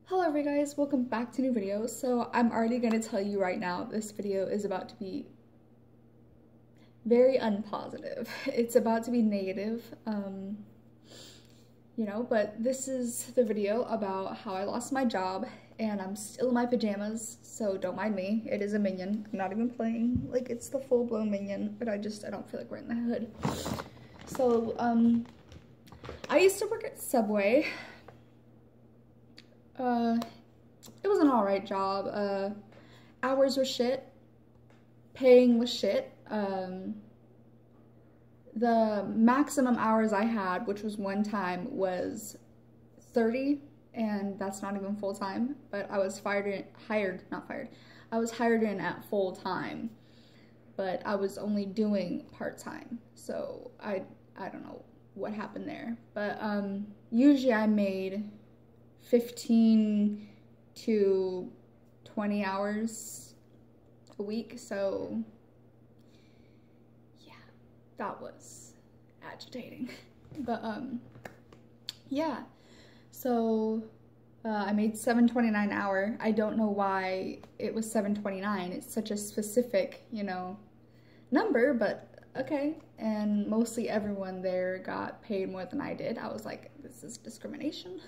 Hello everybody guys, welcome back to a new video. So I'm already going to tell you right now, this video is about to be very unpositive. It's about to be negative, but this is the video about how I lost my job and I'm still in my pajamas, so don't mind me. It is a Minion. I'm not even playing like it's the full-blown Minion, but I don't feel like wearing the hood. So, I used to work at Subway. It was an alright job. Hours were shit. Paying was shit. The maximum hours I had, which was one time, was 30, and that's not even full time, but I was I was hired in at full time, but I was only doing part time, so I don't know what happened there, but usually I made 15 to 20 hours a week, so yeah, that was agitating. But yeah, so I made $7.29 an hour. I don't know why it was $7.29. It's such a specific, number, but okay. And mostly everyone there got paid more than I did. I was like, this is discrimination.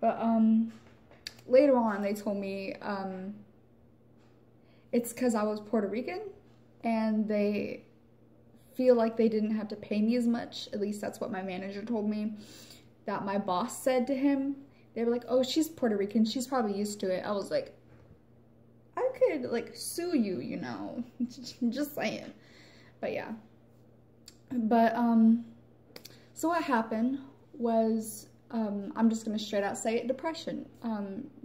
But later on they told me it's because I was Puerto Rican and they feel like they didn't have to pay me as much. At least that's what my manager told me, that my boss said to him. They were like, oh, she's Puerto Rican, she's probably used to it. I was like, I could like sue you, just saying. But yeah. But so what happened was, I'm just gonna straight out say it, depression.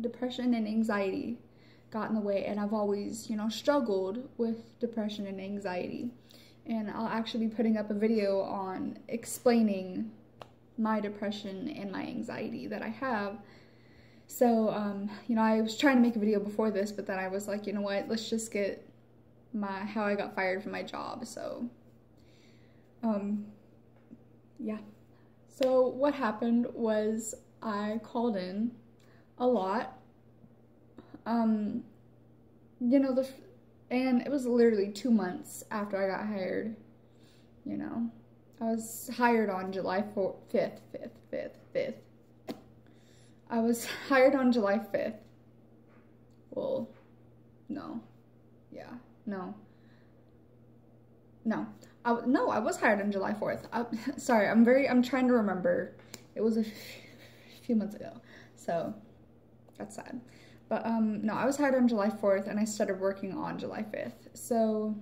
Depression and anxiety got in the way, and I've always, struggled with depression and anxiety. And I'll actually be putting up a video on explaining my depression and my anxiety that I have. So, I was trying to make a video before this, but then I was like, you know what, let's just get how I got fired from my job. So, yeah. So what happened was I called in a lot, and it was literally 2 months after I got hired, I was hired on July 5th. I was hired on July 5th. Well, no. Yeah, no. No. I was hired on July 4th. Sorry, I'm trying to remember. It was a few months ago, so that's sad. But, no, I was hired on July 4th, and I started working on July 5th. So,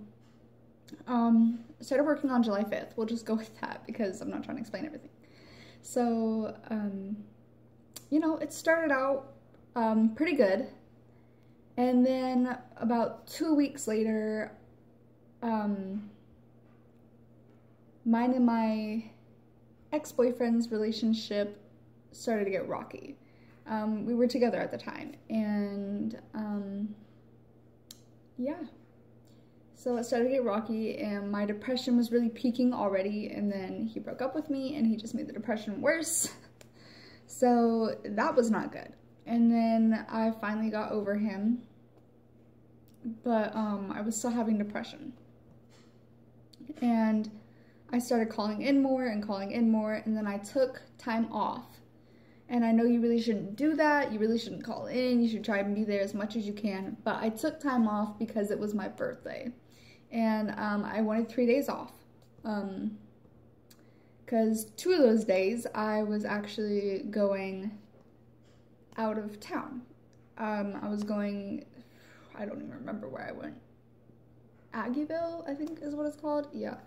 started working on July 5th. We'll just go with that, because I'm not trying to explain everything. So, it started out, pretty good. And then, about 2 weeks later, mine and my ex-boyfriend's relationship started to get rocky. We were together at the time, and yeah. So it started to get rocky, and my depression was really peaking already, and then he broke up with me, and he just made the depression worse. So that was not good. And then I finally got over him, but I was still having depression. And I started calling in more, and then I took time off. And I know you really shouldn't do that, you really shouldn't call in, you should try and be there as much as you can, but I took time off because it was my birthday. And I wanted 3 days off. Because 2 of those days I was actually going out of town. I was going, I don't even remember where I went. Aggieville, I think is what it's called. Yeah.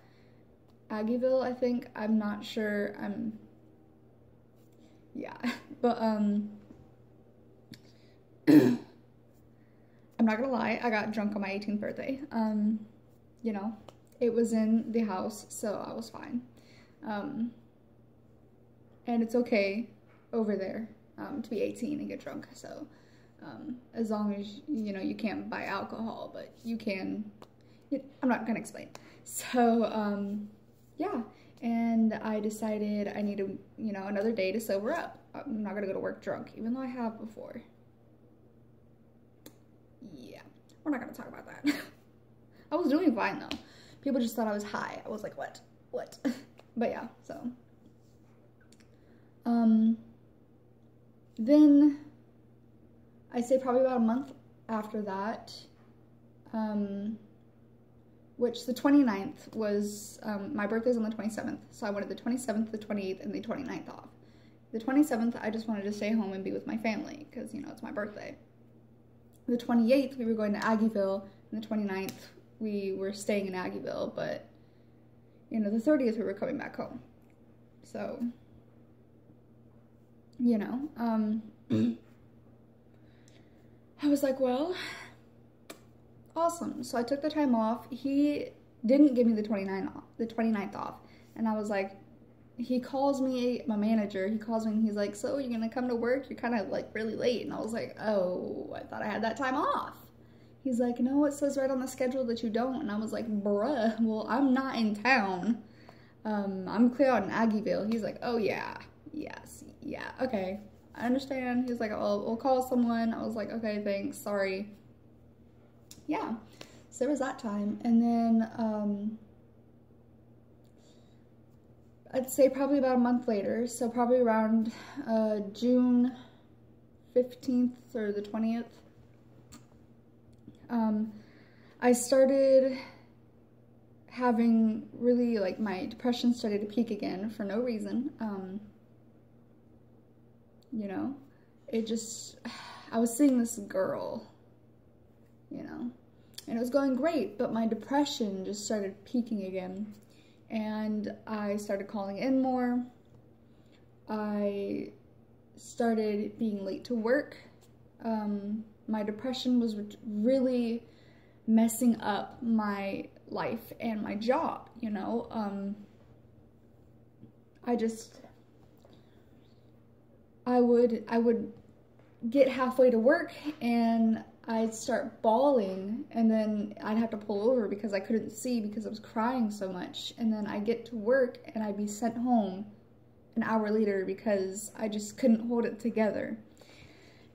Aggieville, I think. I'm not sure. Yeah. But, I'm not gonna lie, I got drunk on my 18th birthday. It was in the house, so I was fine. And it's okay over there, to be 18 and get drunk, so, as long as, you can't buy alcohol, but you can, I'm not gonna explain. So, yeah, And I decided I need another day to sober up. I'm not gonna go to work drunk, even though I have before. Yeah, we're not gonna talk about that. I was doing fine though. People just thought I was high. I was like, what? But yeah, so. Then I'd say probably about a month after that, which the 29th was, my birthday's on the 27th, so I wanted the 27th, the 28th, and the 29th off. The 27th, I just wanted to stay home and be with my family, because, it's my birthday. The 28th, we were going to Aggieville, and the 29th, we were staying in Aggieville, but, the 30th, we were coming back home. So, I was like, well, awesome. So I took the time off. He didn't give me the 29th off. And I was like, he calls me, my manager, he calls me and he's like, so you're gonna come to work? You're kind of like really late. And I was like, oh, I thought I had that time off. He's like, no, it says right on the schedule that you don't. And I was like, bruh, well, I'm not in town. I'm clear out in Aggieville. He's like, oh yeah, yes, yeah, okay, I understand. He was like, oh, we'll call someone. I was like, okay, thanks, sorry. Yeah, so there was that time. And then, I'd say probably about a month later, so probably around, June 15th or the 20th, I started having really, like, my depression started to peak again for no reason. It just, I was seeing this girl, and it was going great, but my depression just started peaking again, and I started calling in more. I started being late to work. My depression was really messing up my life and my job, I would get halfway to work and I'd start bawling, and then I'd have to pull over because I couldn't see because I was crying so much, and then I'd get to work and I'd be sent home an hour later because I just couldn't hold it together.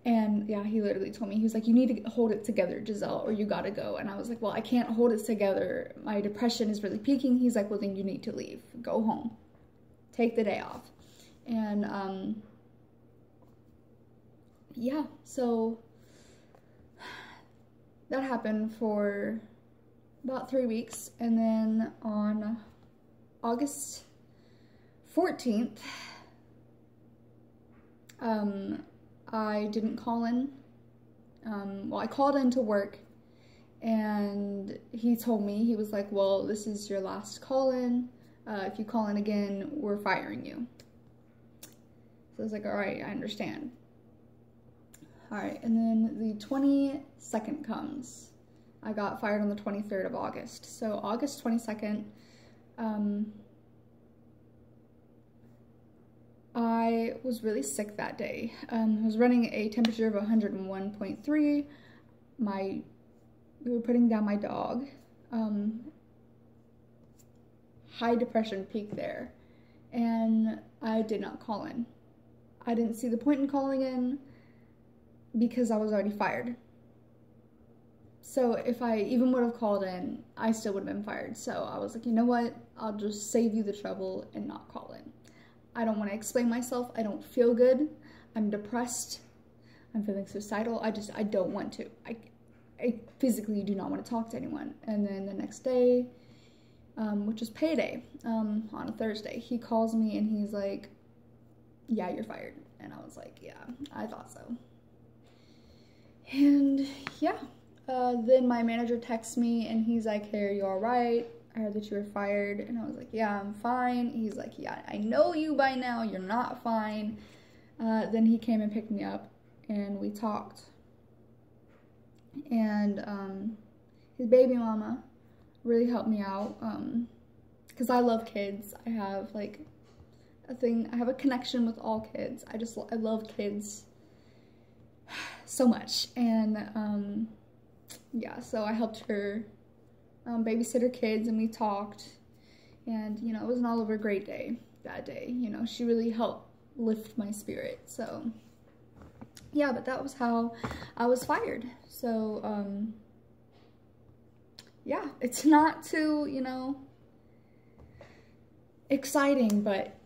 And yeah, he literally told me, he was like, you need to hold it together, Giselle, or you gotta go. And I was like, well, I can't hold it together. My depression is really peaking. He's like, well, then you need to leave. Go home. Take the day off. And, yeah, so that happened for about 3 weeks. And then on August 14th, I didn't call in. Well, I called in to work, and he told me, he was like, well, this is your last call in. If you call in again, we're firing you. So I was like, all right, I understand. All right, and then the 22nd comes. I got fired on the 23rd of August. So August 22nd, I was really sick that day. I was running a temperature of 101.3. We were putting down my dog. High depression peak there. And I did not call in. I didn't see the point in calling in because I was already fired. So if I even would have called in, I still would have been fired. So I was like, you know what? I'll just save you the trouble and not call in. I don't want to explain myself. I don't feel good. I'm depressed. I'm feeling suicidal. I don't want to. I physically do not want to talk to anyone. And then the next day, which is payday, on a Thursday, he calls me and he's like, yeah, you're fired. And I was like, yeah, I thought so. And yeah, then my manager texts me and he's like, hey, are you all right? I heard that you were fired. And I was like, yeah, I'm fine. He's like, yeah, I know you by now. You're not fine. Then he came and picked me up and we talked. And his baby mama really helped me out, because I love kids. I have like I have a connection with all kids. I love kids so much. And yeah, so I helped her babysit her kids, and we talked, And, you know, it was an all over great day that day. You know, she really helped lift my spirit. So, yeah, but that was how I was fired. So, yeah, it's not too, you know, exciting, but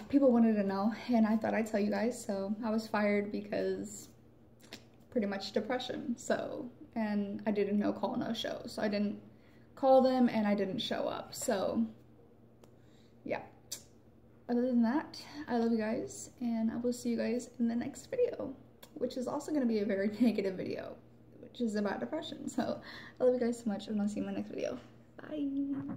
people wanted to know, and I thought I'd tell you guys. So I was fired because pretty much depression. So, and I did a no call, no show. So I didn't call them and I didn't show up. So yeah, other than that, I love you guys, and I will see you guys in the next video, which is also going to be a very negative video, which is about depression. So I love you guys so much, and I'll see you in my next video. Bye.